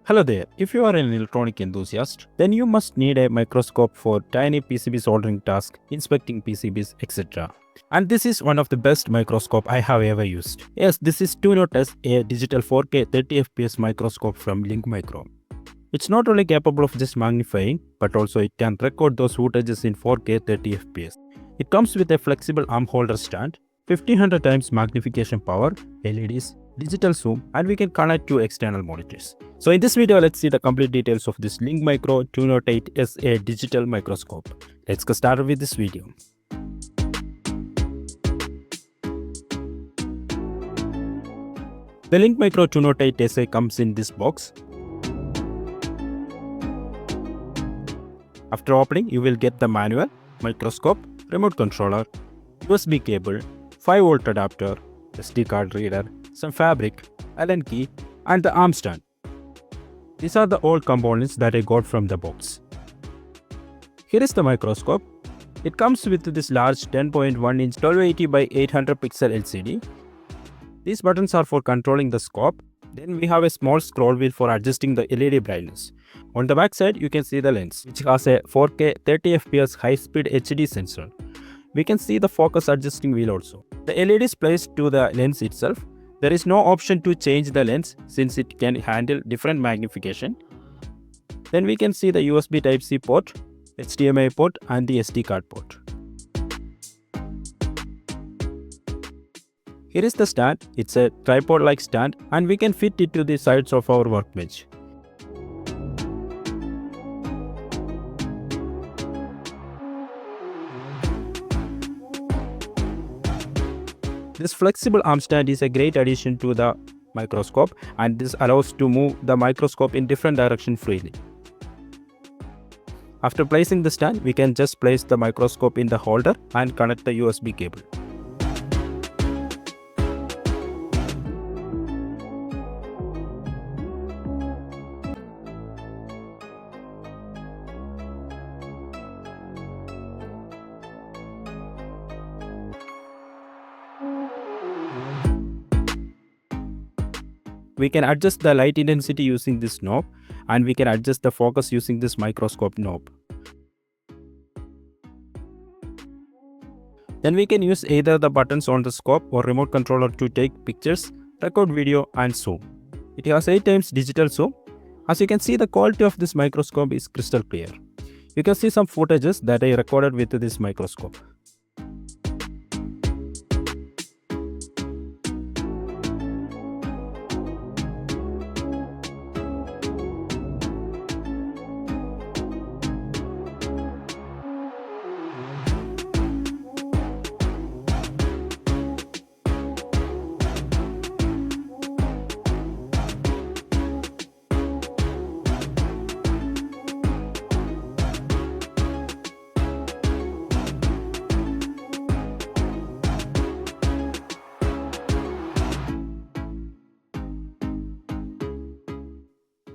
Hello there, if you are an electronic enthusiast, then you must need a microscope for tiny PCB soldering tasks, inspecting PCBs, etc. And this is one of the best microscope I have ever used. Yes, this is 208S-A digital 4K 30fps microscope from Linkmicro. It's not only capable of just magnifying, but also it can record those footages in 4K 30fps. It comes with a flexible arm holder stand, 1500 times magnification power, LEDs, digital zoom, and we can connect to external monitors. So in this video, let's see the complete details of this Linkmicro 208S-A digital microscope. Let's get started with this video. The Linkmicro 208S-A comes in this box. After opening, you will get the manual, microscope, remote controller, USB cable, 5V adapter, SD card reader, some fabric, Allen key, and the arm stand. These are the old components that I got from the box. Here is the microscope. It comes with this large 10.1-inch 1280 by 800 pixel LCD. These buttons are for controlling the scope. Then we have a small scroll wheel for adjusting the LED brightness. On the back side, you can see the lens, which has a 4K 30fps high-speed HD sensor. We can see the focus adjusting wheel also. The LED is placed to the lens itself. There is no option to change the lens since it can handle different magnification. Then we can see the USB Type-C port, HDMI port, and the SD card port. Here is the stand. It's a tripod-like stand and we can fit it to the sides of our workbench. This flexible arm stand is a great addition to the microscope, and this allows to move the microscope in different directions freely. After placing the stand, we can just place the microscope in the holder and connect the USB cable. We can adjust the light intensity using this knob, and we can adjust the focus using this microscope knob. Then we can use either the buttons on the scope or remote controller to take pictures, record video, and zoom. It has 8 times digital zoom. As you can see, the quality of this microscope is crystal clear. You can see some footages that I recorded with this microscope.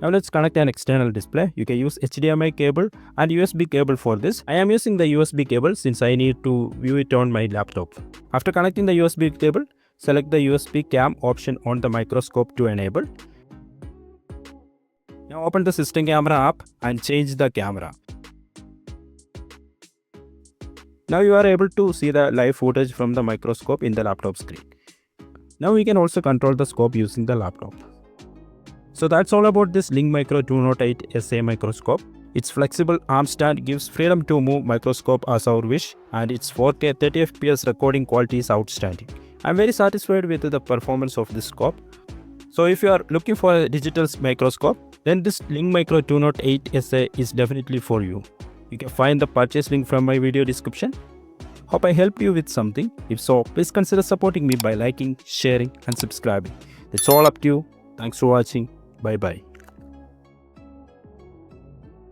Now let's connect an external display. You can use HDMI cable and USB cable for this. I am using the USB cable since I need to view it on my laptop. After connecting the USB cable, select the USB cam option on the microscope to enable. Now open the system camera app and change the camera. Now you are able to see the live footage from the microscope in the laptop screen. Now we can also control the scope using the laptop. So that's all about this Linkmicro 208S-A microscope. Its flexible arm stand gives freedom to move microscope as our wish, and its 4K 30fps recording quality is outstanding. I'm very satisfied with the performance of this scope. So if you are looking for a digital microscope, then this Linkmicro 208S-A is definitely for you. You can find the purchase link from my video description. Hope I helped you with something. If so, please consider supporting me by liking, sharing, and subscribing. It's all up to you. Thanks for watching. Bye bye.